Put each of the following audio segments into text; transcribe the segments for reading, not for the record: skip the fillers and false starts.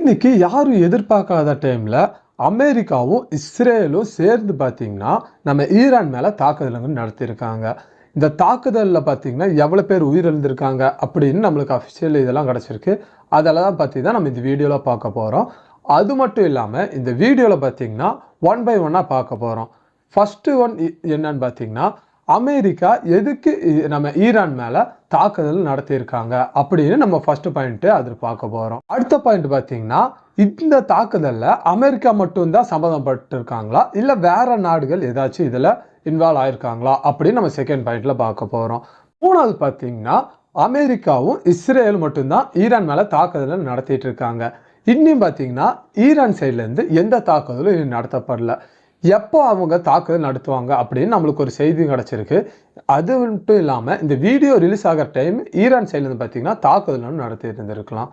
இன்னைக்கு யாரும் எதிர்பார்க்காத டைம்ல அமெரிக்காவும் இஸ்ரேலும் சேர்ந்து பார்த்தீங்கன்னா நம்ம ஈரான் மேல தாக்குதல்கள் நடத்தியிருக்காங்க. இந்த தாக்குதல்ல பார்த்தீங்கன்னா எவ்வளவு பேர் உயிரிழந்திருக்காங்க அப்படின்னு நம்மளுக்கு அஃபிஷியல் இதெல்லாம் கிடைச்சிருக்கு. அதெல்லாம் பத்தி தான் நம்ம இந்த வீடியோல பார்க்க போறோம். அது மட்டும் இல்லாம இந்த வீடியோல பார்த்தீங்கன்னா ஒன் பை ஒன்னா பார்க்க போறோம். ஃபர்ஸ்ட் ஒன் என்னன்னு பார்த்தீங்கன்னா அமெரிக்கா எதுக்கு நம்ம ஈரான் மேல தாக்குதல் நடத்தியிருக்காங்க அப்படின்னு நம்ம ஃபர்ஸ்ட் பாயிண்ட் அது பார்க்க போறோம். அடுத்த பாயிண்ட் பார்த்தீங்கன்னா இந்த தாக்குதல்ல அமெரிக்கா மட்டும்தான் சம்மந்தப்பட்டிருக்காங்களா இல்ல வேற நாடுகள் ஏதாச்சும் இதுல இன்வால்வ் ஆயிருக்காங்களா அப்படின்னு நம்ம செகண்ட் பாயிண்ட்ல பார்க்க போறோம். மூணாவது பார்த்தீங்கன்னா அமெரிக்காவும் இஸ்ரேல் மட்டும்தான் ஈரான் மேல தாக்குதல் நடத்திட்டு இருக்காங்க. இன்னும் பார்த்தீங்கன்னா ஈரான் சைட்ல இருந்து எந்த தாக்குதலும் இன்னும் நடத்தப்படல. எப்போ அவங்க தாக்குதல் நடத்துவாங்க அப்படின்னு நம்மளுக்கு ஒரு செய்தி கிடைச்சிருக்கு. அது மட்டும் இல்லாமல் இந்த வீடியோ ரிலீஸ் ஆகிற டைம் ஈரான் சைட்லேருந்து பார்த்தீங்கன்னா தாக்குதல் நடத்தி இருந்திருக்கலாம்.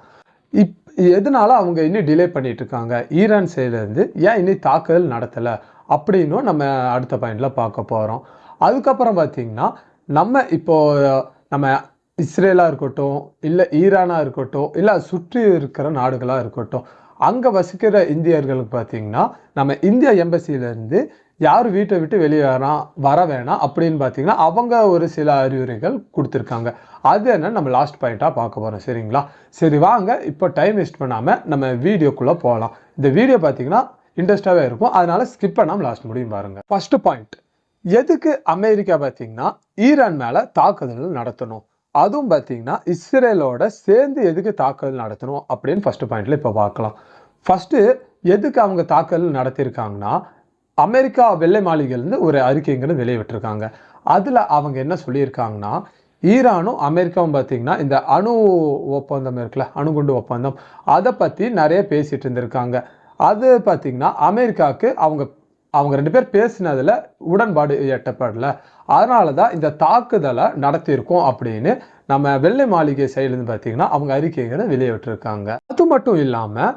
எதனால அவங்க இன்னும் டிலே பண்ணிட்டு இருக்காங்க, ஈரான் சைட்லேருந்து ஏன் இன்னும் தாக்குதல் நடத்தலை அப்படின்னும் நம்ம அடுத்த பாயிண்ட்ல பார்க்க போகிறோம். அதுக்கப்புறம் பார்த்தீங்கன்னா நம்ம இஸ்ரேலாக இருக்கட்டும், இல்லை ஈரானாக இருக்கட்டும், இல்லை சுற்றி இருக்கிற நாடுகளாக இருக்கட்டும், அங்கே வசிக்கிற இந்தியர்களுக்கு பார்த்தீங்கன்னா நம்ம இந்தியா எம்பசியிலேருந்து யார் வீட்டை விட்டு வெளியே வர வேணாம் அப்படின்னு பார்த்தீங்கன்னா அவங்க ஒரு சில அறிவுரைகள் கொடுத்துருக்காங்க. அது என்ன நம்ம லாஸ்ட் பாயிண்ட்டாக பார்க்க போகிறோம். சரிங்களா? சரி வாங்க இப்போ டைம் வேஸ்ட் பண்ணாமல் நம்ம வீடியோக்குள்ளே போகலாம். இந்த வீடியோ பார்த்தீங்கன்னா இன்ட்ரெஸ்டாகவே இருக்கும், அதனால ஸ்கிப் பண்ணாமல் லாஸ்ட் முடியும் பாருங்கள். ஃபர்ஸ்ட் பாயிண்ட், எதுக்கு அமெரிக்கா பார்த்தீங்கன்னா ஈரான் மேலே தாக்குதல் நடத்தணும், அதுவும் பார்த்தீங்கன்னா இஸ்ரேலோட சேர்ந்து எதுக்கு தாக்குதல் நடத்தணும் அப்படின்னு ஃபர்ஸ்ட் பாயிண்ட்ல இப்போ பார்க்கலாம். ஃபர்ஸ்ட் எதுக்கு அவங்க தாக்குதல் நடத்தியிருக்காங்கன்னா அமெரிக்கா வெள்ளை மாளிகையிலேருந்து ஒரு அறிக்கைங்கிறது வெளியிட்டிருக்காங்க. அதில் அவங்க என்ன சொல்லியிருக்காங்கன்னா ஈரானும் அமெரிக்காவும் பார்த்தீங்கன்னா இந்த அணு ஒப்பந்தம் இருக்குல்ல, அணுகுண்டு ஒப்பந்தம், அதை பற்றி நிறைய பேசிட்டு இருந்திருக்காங்க. அது பார்த்தீங்கன்னா அமெரிக்காவுக்கு அவங்க ரெண்டு பேர் பேசினதுல உடன்பாடு எட்டப்படல. அதனால தான் இந்த தாக்குதலை நடத்தியிருக்கோம் அப்படின்னு நம்ம வெள்ளை மாளிகை சைட்லேருந்து பார்த்தீங்கன்னா அவங்க அறிக்கைகளை வெளியிட்டிருக்காங்க. அது மட்டும் இல்லாமல்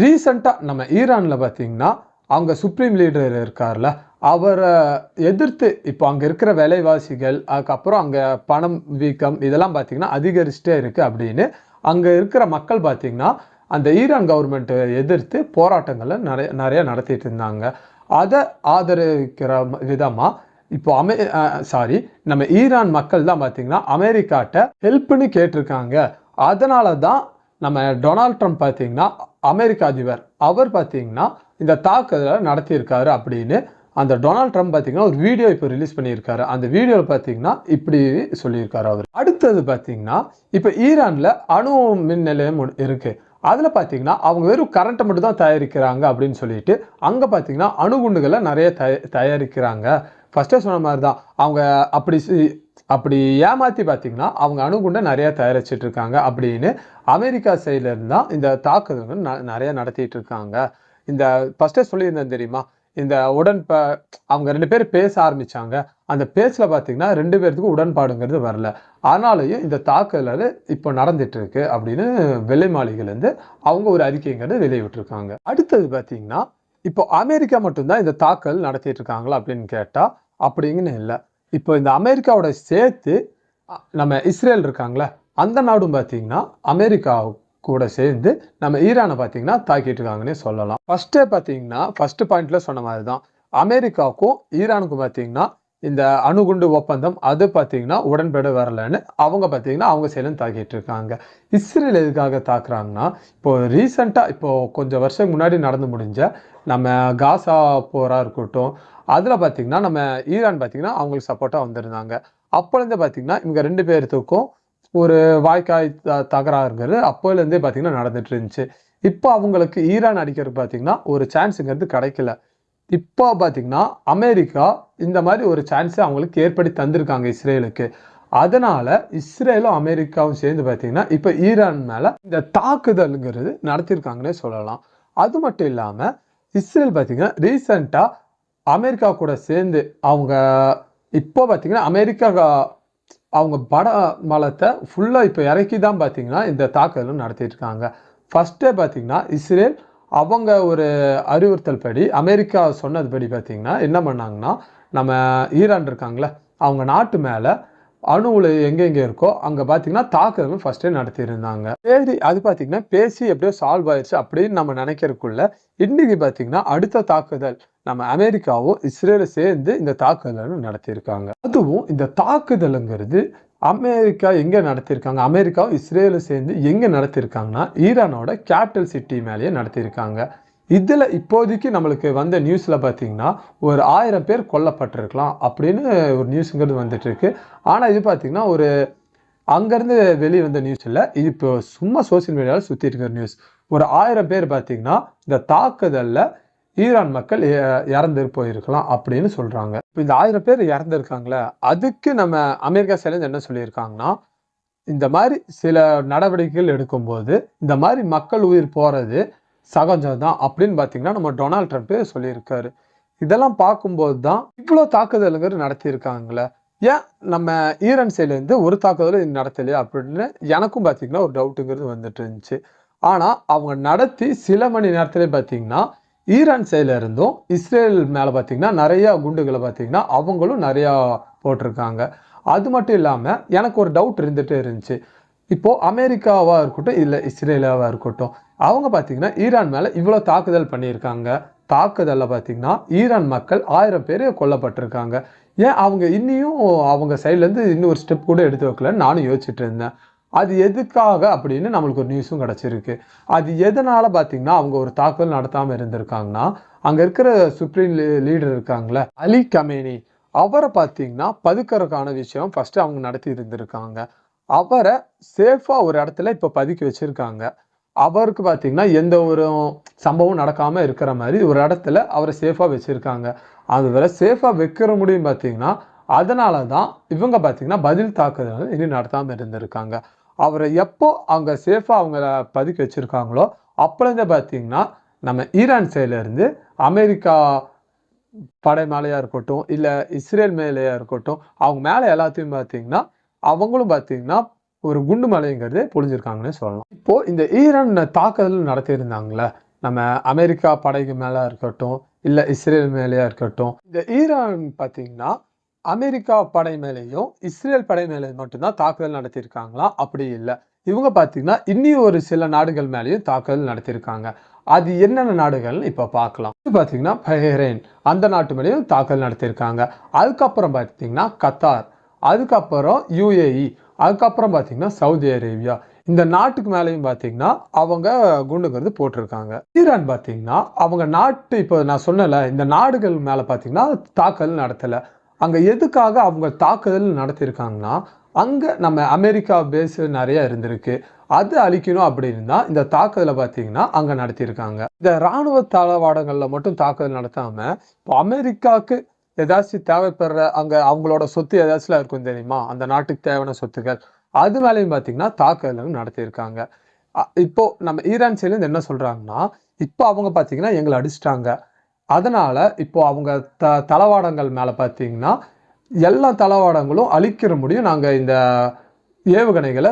ரீசெண்டாக நம்ம ஈரானில் பார்த்தீங்கன்னா அவங்க சுப்ரீம் லீடர் இருக்கார்ல, அவரை எதிர்த்து இப்போ அங்கே இருக்கிற விலைவாசிகள், அதுக்கப்புறம் அங்கே பணம் வீக்கம் இதெல்லாம் பார்த்தீங்கன்னா அதிகரிச்சுட்டே இருக்குது அப்படின்னு அங்கே இருக்கிற மக்கள் பார்த்தீங்கன்னா அந்த ஈரான் கவர்மெண்ட்டை எதிர்த்து போராட்டங்களை நிறைய நடத்திட்டு இருந்தாங்க. அதை ஆதரிக்கிற விதமாக இப்போ நம்ம ஈரான் மக்கள் தான் பார்த்தீங்கன்னா அமெரிக்காட்ட ஹெல்ப்னு கேட்டிருக்காங்க. அதனால தான் நம்ம டொனால்ட் ட்ரம்ப் பார்த்தீங்கன்னா அமெரிக்க அதிபர் அவர் பார்த்தீங்கன்னா இந்த தாக்குதலை நடத்தியிருக்காரு அப்படின்னு அந்த டொனால்ட் ட்ரம்ப் பார்த்தீங்கன்னா ஒரு வீடியோ இப்போ ரிலீஸ் பண்ணியிருக்காரு. அந்த வீடியோவில் பார்த்தீங்கன்னா இப்படி சொல்லியிருக்காரு அவர். அடுத்தது பார்த்தீங்கன்னா இப்போ ஈரானில் அணு மின் நிலையம் இருக்கு. அதில் பார்த்தீங்கன்னா அவங்க வெறும் கரண்ட்டை மட்டும் தான் தயாரிக்கிறாங்க அப்படின்னு சொல்லிட்டு அங்கே பார்த்தீங்கன்னா அணுகுண்டுகளை நிறைய தயாரிக்கிறாங்க. ஃபர்ஸ்டே சொன்ன மாதிரி தான் அவங்க அப்படி ஏமாற்றி பார்த்தீங்கன்னா அவங்க அணுகுண்டை நிறைய தயாரிச்சிட்டு இருக்காங்க அப்படின்னு அமெரிக்கா சைட்ல இருந்து தான் இந்த தாக்குதல்கள் நிறைய நடத்திட்டு இருக்காங்க. இந்த ஃபர்ஸ்டே சொல்லியிருந்தேன் தெரியுமா, இந்த அவங்க ரெண்டு பேரும் பேச ஆரம்பிச்சாங்க. அந்த பேச்சில் பார்த்தீங்கன்னா ரெண்டு பேர்த்துக்கும் உடன்பாடுங்கிறது வரல. அதனாலையும் இந்த தாக்குதல் இப்போ நடந்துட்டு இருக்கு அப்படின்னு வெள்ளை மாளிகையிலேருந்து அவங்க ஒரு அறிக்கைங்கிறது வெளியிட்டிருக்காங்க. அடுத்தது பார்த்தீங்கன்னா இப்போ அமெரிக்கா மட்டும்தான் இந்த தாக்குதல் நடத்திட்டு இருக்காங்களா அப்படின்னு கேட்டால் அப்படிங்கன்னு இல்லை. இப்போ இந்த அமெரிக்காவோட சேர்த்து நம்ம இஸ்ரேல் இருக்காங்களே, அந்த நாடும் பார்த்தீங்கன்னா அமெரிக்கா கூட சேர்ந்து நம்ம ஈரானை பார்த்தீங்கன்னா தாக்கிட்டு இருக்காங்கன்னே சொல்லலாம். ஃபர்ஸ்ட் பாயிண்ட்ல சொன்ன மாதிரி தான் அமெரிக்காவுக்கும் ஈரானுக்கும் பார்த்தீங்கன்னா இந்த அணுகுண்டு ஒப்பந்தம் அது பார்த்தீங்கன்னா உடன்பாடு வரலன்னு அவங்க பார்த்தீங்கன்னா அவங்க சைட்லேருந்து தாக்கிட்டு இருக்காங்க. இஸ்ரேல் எதுக்காக தாக்குறாங்கன்னா இப்போ ரீசெண்டாக இப்போ கொஞ்சம் வருஷம் முன்னாடி நடந்து முடிஞ்ச நம்ம காசா போரா இருக்கட்டும், அதில் பார்த்தீங்கன்னா நம்ம ஈரான் பார்த்தீங்கன்னா அவங்களுக்கு சப்போர்ட்டாக வந்திருந்தாங்க. அப்போலேருந்து பார்த்தீங்கன்னா இவங்க ரெண்டு பேர்த்துக்கும் ஒரு வாய்க்காய் தகராறுங்கிறது அப்போலேருந்தே பார்த்தீங்கன்னா நடந்துட்டு இருந்துச்சு. இப்போ அவங்களுக்கு ஈரான் அடிக்கிறது பார்த்தீங்கன்னா ஒரு சான்ஸுங்கிறது கிடைக்கல. இப்போ பார்த்தீங்கன்னா அமெரிக்கா இந்த மாதிரி ஒரு சான்ஸை அவங்களுக்கு ஏற்படுத்தி தந்திருக்காங்க இஸ்ரேலுக்கு. அதனால இஸ்ரேலும் அமெரிக்காவும் சேர்ந்து பார்த்தீங்கன்னா இப்போ ஈரான் மேலே இந்த தாக்குதலுங்கிறது நடத்தியிருக்காங்கன்னே சொல்லலாம். அது மட்டும் இல்லாமல் இஸ்ரேல் பார்த்தீங்கன்னா ரீசெண்டாக அமெரிக்கா கூட சேர்ந்து அவங்க இப்போ பார்த்தீங்கன்னா அமெரிக்கா அவங்க பட பலத்தை ஃபுல்லாக இப்போ இறக்கி தான் பார்த்தீங்கன்னா இந்த தாக்குதலும் நடத்திட்டு இருக்காங்க. ஃபர்ஸ்டே பார்த்தீங்கன்னா இஸ்ரேல் அவங்க ஒரு அறிவுறுத்தல் படி அமெரிக்கா சொன்னது படி பார்த்தீங்கன்னா என்ன பண்ணாங்கன்னா நம்ம ஈரான் இருக்காங்களே அவங்க நாட்டு மேலே அணு உலை எங்கெங்கே இருக்கோ அங்கே பார்த்தீங்கன்னா தாக்குதலும் ஃபர்ஸ்டே நடத்தியிருந்தாங்க. சரி, அது பார்த்தீங்கன்னா பேசி எப்படியோ சால்வ் ஆயிடுச்சு அப்படின்னு நம்ம நினைக்கிறதுக்குள்ள இன்னைக்கு பார்த்தீங்கன்னா அடுத்த தாக்குதல் நம்ம அமெரிக்காவும் இஸ்ரேலும் சேர்ந்து இந்த தாக்குதலை நடத்தியிருக்காங்க. அதுவும் இந்த தாக்குதலுங்கிறது அமெரிக்கா எங்கே நடத்தியிருக்காங்க, அமெரிக்காவும் இஸ்ரேலும் சேர்ந்து எங்கே நடத்தியிருக்காங்கன்னா ஈரானோட கேபிட்டல் சிட்டி மேலேயே நடத்தியிருக்காங்க. இதில் இப்போதைக்கு நம்மளுக்கு வந்த நியூஸில் பார்த்தீங்கன்னா ஒரு 1000 பேர் கொல்லப்பட்டிருக்கலாம் அப்படின்னு ஒரு நியூஸுங்கிறது வந்துட்டு இருக்கு. ஆனால் இது பார்த்தீங்கன்னா ஒரு அங்கேருந்து வெளியே வந்த நியூஸ் இல்லை, இது இப்போ சும்மா சோசியல் மீடியாவில் சுற்றி இருக்கிற நியூஸ். ஒரு 1000 பேர் பார்த்தீங்கன்னா இந்த தாக்குதலில் ஈரான் மக்கள் இறந்து போயிருக்கலாம் அப்படின்னு சொல்கிறாங்க. இப்போ இந்த 1000 பேர் இறந்துருக்காங்களே, அதுக்கு நம்ம அமெரிக்கா சைட்லேருந்து என்ன சொல்லியிருக்காங்கன்னா, இந்த மாதிரி சில நடவடிக்கைகள் எடுக்கும்போது இந்த மாதிரி மக்கள் உயிர் போகிறது சகஜம் தான் அப்படின்னு பார்த்தீங்கன்னா நம்ம டொனால்ட் ட்ரம்ப் சொல்லியிருக்காரு. இதெல்லாம் பார்க்கும்போது தான் இவ்வளோ தாக்குதலுங்கிறது நடத்தியிருக்காங்களே, ஏன் நம்ம ஈரான் சைட்லேருந்து ஒரு தாக்குதலும் நடத்தலையா அப்படின்னு எனக்கும் பார்த்தீங்கன்னா ஒரு டவுட்டுங்கிறது வந்துட்டு இருந்துச்சு. ஆனால் அவங்க நடத்தி சில மணி நேரத்திலே பார்த்தீங்கன்னா ஈரான் சைடில் இருந்தும் இஸ்ரேல் மேலே பார்த்தீங்கன்னா நிறையா குண்டுகளை பார்த்தீங்கன்னா அவங்களும் நிறையா போட்டிருக்காங்க. அது மட்டும் இல்லாமல் எனக்கு ஒரு டவுட் இருந்துகிட்டே இருந்துச்சு. இப்போது அமெரிக்காவாக இருக்கட்டும் இல்லை இஸ்ரேலாவாக இருக்கட்டும், அவங்க பார்த்தீங்கன்னா ஈரான் மேலே இவ்வளோ தாக்குதல் பண்ணியிருக்காங்க. தாக்குதலில் பார்த்தீங்கன்னா ஈரான் மக்கள் 1000 பேர் கொல்லப்பட்டிருக்காங்க. ஏன் அவங்க இன்னியும் அவங்க சைட்லேருந்து இன்னும் ஒரு ஸ்டெப் கூட எடுத்து வைக்கலன்னு நானும் யோசிச்சுட்டு இருந்தேன். அது எதுக்காக அப்படின்னு நம்மளுக்கு ஒரு நியூஸும் கிடச்சிருக்கு. அது எதனால் பார்த்தீங்கன்னா அவங்க ஒரு தாக்குதல் நடத்தாமல் இருந்திருக்காங்கன்னா, அங்கே இருக்கிற சுப்ரீம் லீடர் இருக்காங்களே அலி கமேனி, அவரை பார்த்தீங்கன்னா பதுக்கிறதுக்கான விஷயம் ஃபஸ்ட்டு அவங்க நடத்தி இருந்திருக்காங்க. அவரை சேஃபாக ஒரு இடத்துல இப்போ பதுக்கி வச்சுருக்காங்க. அவருக்கு பார்த்தீங்கன்னா எந்த ஒரு சம்பவம் நடக்காமல் இருக்கிற மாதிரி ஒரு இடத்துல அவரை சேஃபாக வச்சுருக்காங்க. அது வேற சேஃபாக வைக்கிற முடியும் பார்த்தீங்கன்னா அதனால தான் இவங்க பார்த்தீங்கன்னா பதில் தாக்குதல் இனி நடத்தாமல் இருந்திருக்காங்க. அவரை எப்போ அவங்க சேஃபாக அவங்கள பதுக்கி வச்சுருக்காங்களோ அப்போலேருந்தே பார்த்தீங்கன்னா நம்ம ஈரான் சைட்லேருந்து அமெரிக்கா படை மேலேயா இருக்கட்டும் இல்லை இஸ்ரேல் மேலேயா இருக்கட்டும், அவங்க மேலே எல்லாத்தையும் பார்த்தீங்கன்னா அவங்களும் பார்த்தீங்கன்னா ஒரு குண்டு மலைங்கிறது பொழிஞ்சிருக்காங்கன்னு சொல்லலாம். இப்போது இந்த ஈரான் தாக்குதல் நடத்தியிருந்தாங்களே நம்ம அமெரிக்கா படைக்கு மேலே இருக்கட்டும் இல்லை இஸ்ரேல் மேலேயா இருக்கட்டும், இந்த ஈரான் பார்த்தீங்கன்னா அமெரிக்கா படை மேலேயும் இஸ்ரேல் படை மேலே மட்டும்தான் தாக்குதல் நடத்தியிருக்காங்களா? அப்படி இல்லை, இவங்க பார்த்தீங்கன்னா இன்னும் ஒரு சில நாடுகள் மேலேயும் தாக்குதல் நடத்தியிருக்காங்க. அது என்னென்ன நாடுகள்னு இப்போ பார்க்கலாம். இது பார்த்தீங்கன்னா பஹ்ரைன், அந்த நாட்டு மேலேயும் தாக்குதல் நடத்தியிருக்காங்க. அதுக்கப்புறம் பார்த்தீங்கன்னா கத்தார், அதுக்கப்புறம் யுஏஇ, அதுக்கப்புறம் பார்த்தீங்கன்னா சவுதி அரேபியா, இந்த நாட்டுக்கு மேலேயும் பார்த்தீங்கன்னா அவங்க குண்டுங்கிறது போட்டிருக்காங்க. ஈரான் பார்த்தீங்கன்னா அவங்க நாட்டு இப்போ நான் சொன்னல இந்த நாடுகள் மேலே பார்த்தீங்கன்னா தாக்குதல் நடத்தலை. அங்கே எதுக்காக அவங்க தாக்குதல் நடத்தியிருக்காங்கன்னா அங்கே நம்ம அமெரிக்கா பேஸ் நிறைய இருந்திருக்கு, அது அழிக்கணும் அப்படின்னு தான் இந்த தாக்குதலை பார்த்தீங்கன்னா அங்கே நடத்தியிருக்காங்க. இந்த இராணுவ தளவாடங்களில் மட்டும் தாக்குதல் நடத்தாமல் இப்போ அமெரிக்காவுக்கு ஏதாச்சும் தேவைப்படுற அங்கே அவங்களோட சொத்து ஏதாச்சும் இருக்கும் தெரியுமா, அந்த நாட்டுக்கு தேவையான சொத்துக்கள், அது மேலேயும் பார்த்தீங்கன்னா தாக்குதல் நடத்தியிருக்காங்க. இப்போ நம்ம ஈரான் சைட்லேருந்து என்ன சொல்கிறாங்கன்னா, இப்போ அவங்க பார்த்தீங்கன்னா எங்களை அடிச்சிட்டாங்க, அதனால் இப்போ அவங்க தளவாடங்கள் மேலே பார்த்தீங்கன்னா எல்லா தளவாடங்களும் அழிக்கிற முடியும், நாங்கள் இந்த ஏவுகணைகளை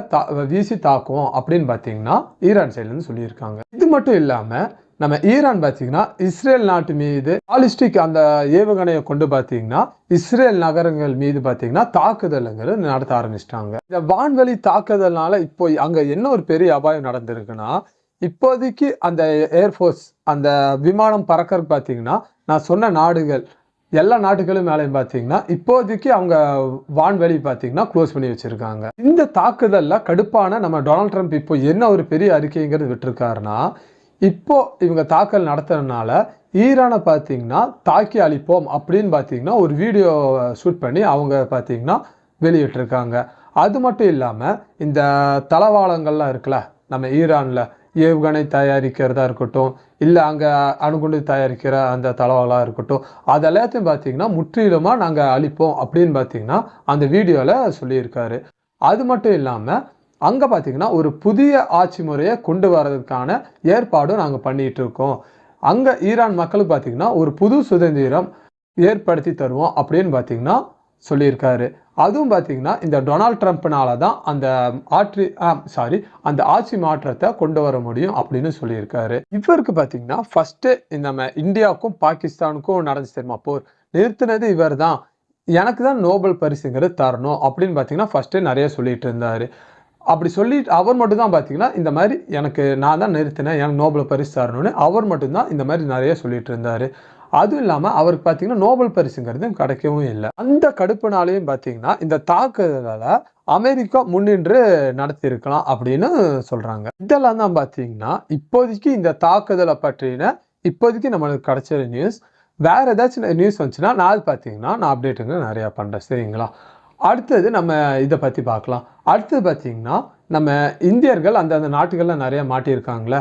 வீசி தாக்குவோம் அப்படின்னு பார்த்தீங்கன்னா ஈரான் சைட்லேருந்து சொல்லியிருக்காங்க. இது மட்டும் இல்லாமல் நம்ம ஈரான் பார்த்தீங்கன்னா இஸ்ரேல் நாட்டு மீது பாலிஸ்டிக் அந்த ஏவுகணையை கொண்டு பார்த்தீங்கன்னா இஸ்ரேல் நகரங்கள் மீது பார்த்தீங்கன்னா தாக்குதலுங்கிறது நடத்த ஆரம்பிச்சிட்டாங்க. இந்த வான்வெளி தாக்குதல்னால இப்போ அங்கே என்ன ஒரு பெரிய அபாயம் நடந்திருக்குன்னா, இப்போதைக்கு அந்த ஏர்ஃபோர்ஸ் அந்த விமானம் பறக்கிறதுக்கு பார்த்தீங்கன்னா நான் சொன்ன நாடுகள் எல்லா நாட்டுகளும் மேலேயும் பார்த்தீங்கன்னா இப்போதைக்கு அவங்க வான்வெளி பார்த்தீங்கன்னா க்ளோஸ் பண்ணி வச்சுருக்காங்க. இந்த தாக்குதலில் கடுப்பான நம்ம டொனால்ட் ட்ரம்ப் இப்போ என்ன ஒரு பெரிய அறிக்கைங்கிறது விட்டுருக்காருன்னா, இப்போ இவங்க தாக்குதல் நடத்துறதுனால ஈரானை பார்த்தீங்கன்னா தாக்கி அழிப்போம் அப்படின்னு பார்த்தீங்கன்னா ஒரு வீடியோ ஷூட் பண்ணி அவங்க பார்த்தீங்கன்னா வெளியிட்டிருக்காங்க. அது மட்டும் இல்லாமல் இந்த தளவாடங்கள்லாம் இருக்குல்ல நம்ம ஈரானில் ஏவுகணை தயாரிக்கிறதா இருக்கட்டும் இல்லை அங்கே அணுகுண்டு தயாரிக்கிற அந்த தளவாடலாம் இருக்கட்டும், அது எல்லாத்தையும் பார்த்தீங்கன்னா முற்றிலுமாக நாங்கள் அழிப்போம் அப்படின்னு பார்த்தீங்கன்னா அந்த வீடியோவில் சொல்லியிருக்காரு. அது மட்டும் இல்லாமல் அங்கே பார்த்தீங்கன்னா ஒரு புதிய ஆட்சி முறையை கொண்டு வர்றதுக்கான ஏற்பாடும் நாங்கள் பண்ணிகிட்டு இருக்கோம், அங்கே ஈரான் மக்களுக்கு பார்த்தீங்கன்னா ஒரு புது சுதந்திரம் ஏற்படுத்தி தருவோம் அப்படின்னு பார்த்தீங்கன்னா சொல்லியிருக்காரு. அதுவும் பார்த்தீங்கன்னா இந்த டொனால்ட் ட்ரம்ப்னால தான் அந்த அந்த ஆட்சி மாற்றத்தை கொண்டு வர முடியும் அப்படின்னு சொல்லியிருக்காரு. இவருக்கு பார்த்தீங்கன்னா ஃபர்ஸ்ட்டு நம்ம இந்தியாவுக்கும் பாகிஸ்தானுக்கும் நடந்துச்சு தெரியுமா போர், நிறுத்தினது இவர் தான். எனக்கு தான் நோபல் பரிசுங்கிறது தரணும் அப்படின்னு பார்த்தீங்கன்னா ஃபஸ்ட்டு நிறைய சொல்லிட்டு இருந்தார். அப்படி சொல்லிட்டு அவர் மட்டும் தான் பார்த்தீங்கன்னா இந்த மாதிரி எனக்கு நான் தான் நிறுத்தினேன் எனக்கு நோபல் பரிசு தரணும்னு அவர் மட்டும்தான் இந்த மாதிரி நிறைய சொல்லிட்டு இருந்தார். அதுவும் இல்லாமல் அவருக்கு பார்த்தீங்கன்னா நோபல் பரிசுங்கிறது கிடைக்கவும் இல்லை. அந்த கடுப்புனாலையும் பார்த்தீங்கன்னா இந்த தாக்குதலை அமெரிக்கா முன்னின்று நடத்தியிருக்கலாம் அப்படின்னு சொல்கிறாங்க. இதெல்லாம் தான் பார்த்தீங்கன்னா இப்போதைக்கு இந்த தாக்குதலை பற்றின இப்போதைக்கு நம்மளுக்கு கிடைச்ச நியூஸ். வேறு ஏதாச்சும் நியூஸ் வந்துச்சுன்னா நாள் பார்த்தீங்கன்னா நான் அப்டேட்டுங்க நிறையா பண்ணுறேன். சரிங்களா? அடுத்தது நம்ம இதை பற்றி பார்க்கலாம். அடுத்தது பார்த்தீங்கன்னா நம்ம இந்தியர்கள் அந்தந்த நாட்டுகளில் நிறையா மாட்டியிருக்காங்களே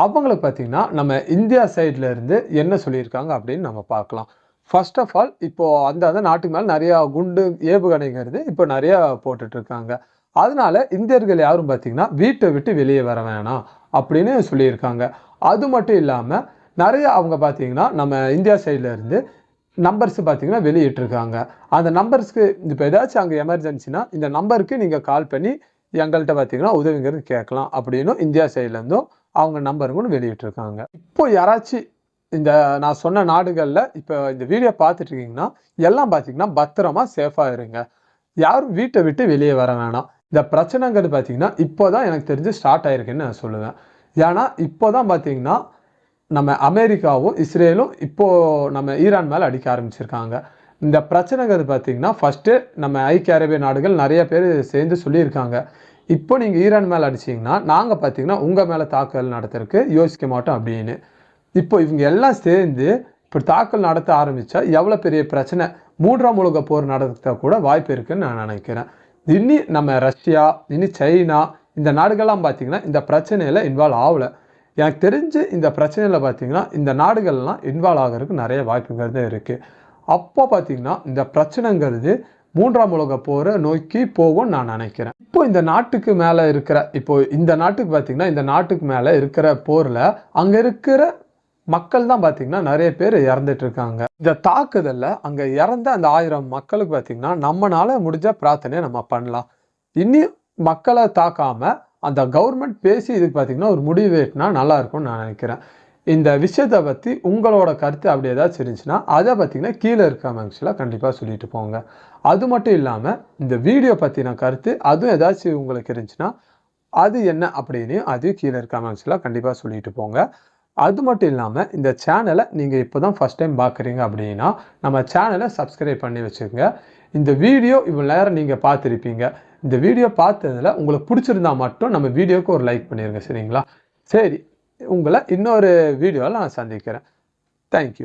அவங்களுக்கு பார்த்தீங்கன்னா நம்ம இந்தியா சைடில் இருந்து என்ன சொல்லியிருக்காங்க அப்படின்னு நம்ம பார்க்கலாம். ஃபர்ஸ்ட் ஆஃப் ஆல் இப்போது அந்த நாட்டுக்கு மேலே நிறையா குண்டு ஏவுகணைங்கிறது இப்போ நிறையா போட்டுட்ருக்காங்க. அதனால இந்தியர்கள் யாரும் பார்த்தீங்கன்னா வீட்டை விட்டு வெளியே வர வேணாம் அப்படின்னு சொல்லியிருக்காங்க. அது மட்டும் இல்லாமல் நிறைய அவங்க பார்த்தீங்கன்னா நம்ம இந்தியா சைடில் இருந்து நம்பர்ஸ் பார்த்தீங்கன்னா வெளியிட்டிருக்காங்க. அந்த நம்பர்ஸ்க்கு இப்போ ஏதாச்சும் அங்கே எமர்ஜென்சினா இந்த நம்பருக்கு நீங்கள் கால் பண்ணி எங்கள்கிட்ட பார்த்தீங்கன்னா உதவிங்கிறது கேட்கலாம் அப்படின்னு இந்தியா சைட்லேருந்தும் அவங்க நம்பருங்க வெளியிட்டிருக்காங்க. இப்போ யாராச்சும் இந்த நான் சொன்ன நாடுகளில் இப்போ இந்த வீடியோ பார்த்துட்டு இருக்கீங்கன்னா எல்லாம் பார்த்தீங்கன்னா பத்திரமா சேஃபாக இருங்க. யாரும் வீட்டை விட்டு வெளியே வர வேணாம். இந்த பிரச்சனைங்கிறது பார்த்தீங்கன்னா இப்போ தான் எனக்கு தெரிஞ்சு ஸ்டார்ட் ஆயிருக்குன்னு நான் சொல்லுவேன். ஏன்னா இப்போ தான் பார்த்தீங்கன்னா நம்ம அமெரிக்காவும் இஸ்ரேலும் இப்போது நம்ம ஈரான் மேலே அடிக்க ஆரம்பிச்சிருக்காங்க. இந்த பிரச்சனைங்கிறது பார்த்தீங்கன்னா ஃபஸ்ட்டு நம்ம ஐக்கிய அரேபிய நாடுகள் நிறைய பேர் சேர்ந்து சொல்லியிருக்காங்க. இப்போ நீங்கள் ஈரான் மேலே அடிச்சிங்கன்னா நாங்கள் பார்த்தீங்கன்னா உங்கள் மேலே தாக்குதல் நடத்துறதுக்கு யோசிக்க மாட்டோம் அப்படின்னு. இப்போ இவங்க எல்லாம் சேர்ந்து இப்படி தாக்குதல் நடத்த ஆரம்பித்தா எவ்வளோ பெரிய பிரச்சனை 3ஆம் உலக போர் நடத்த கூட வாய்ப்பு இருக்குதுன்னு நான் நினைக்கிறேன். இனி நம்ம ரஷ்யா இனி சைனா இந்த நாடுகள்லாம் பார்த்தீங்கன்னா இந்த பிரச்சனையில் இன்வால்வ் ஆகலை. எனக்கு தெரிஞ்சு இந்த பிரச்சனையில் பார்த்தீங்கன்னா இந்த நாடுகள்லாம் இன்வால்வ் ஆகிறதுக்கு நிறைய வாய்ப்புங்கிறது இருக்குது. அப்போ பார்த்தீங்கன்னா இந்த பிரச்சனைங்கிறது 3ஆம் உலக போரை நோக்கி போகும்னு நான் நினைக்கிறேன். இப்போ இந்த நாட்டுக்கு மேலே இருக்கிற இந்த நாட்டுக்கு பார்த்தீங்கன்னா இந்த நாட்டுக்கு மேலே இருக்கிற போரில் அங்கே இருக்கிற மக்கள் தான் பார்த்தீங்கன்னா நிறைய பேர் இறந்துட்டு இருக்காங்க. இந்த தாக்குதலில் அங்கே இறந்த அந்த 1000 மக்களுக்கு பார்த்தீங்கன்னா நம்மளால முடிஞ்ச பிரார்த்தனையை நம்ம பண்ணலாம். இனி மக்களை தாக்காம அந்த கவர்மெண்ட் பேசி இதுக்கு பார்த்தீங்கன்னா ஒரு முடிவு எட்டினா நல்லா இருக்கும்னு நான் நினைக்கிறேன். இந்த விஷயத்தை பற்றி உங்களோட கருத்து அப்படி ஏதாச்சும் இருந்துச்சுன்னா அதை பார்த்தீங்கன்னா கீழே இருக்க கமெண்ட்ஸில் கண்டிப்பாக சொல்லிட்டு போங்க. அது மட்டும் இல்லாமல் இந்த வீடியோ பற்றின கருத்து அதுவும் ஏதாச்சும் உங்களுக்கு இருந்துச்சுன்னா அது என்ன அப்படின்னு அதையும் கீழே இருக்க கமெண்ட்ஸில் கண்டிப்பாக சொல்லிட்டு போங்க. அது மட்டும் இல்லாமல் இந்த சேனலை நீங்கள் இப்போ தான் ஃபஸ்ட் டைம் பார்க்குறீங்க அப்படின்னா நம்ம சேனலை சப்ஸ்கிரைப் பண்ணி வச்சுக்கோங்க. இந்த வீடியோ இவ்வளோ நேரம் நீங்கள் பார்த்துருப்பீங்க. இந்த வீடியோ பார்த்ததில் உங்களுக்கு பிடிச்சிருந்தா மட்டும் நம்ம வீடியோவுக்கு ஒரு லைக் பண்ணிடுங்க. சரிங்களா? சரி, உங்களை இன்னொரு வீடியோவில் நான் சந்திக்கிறேன். தேங்க்யூ.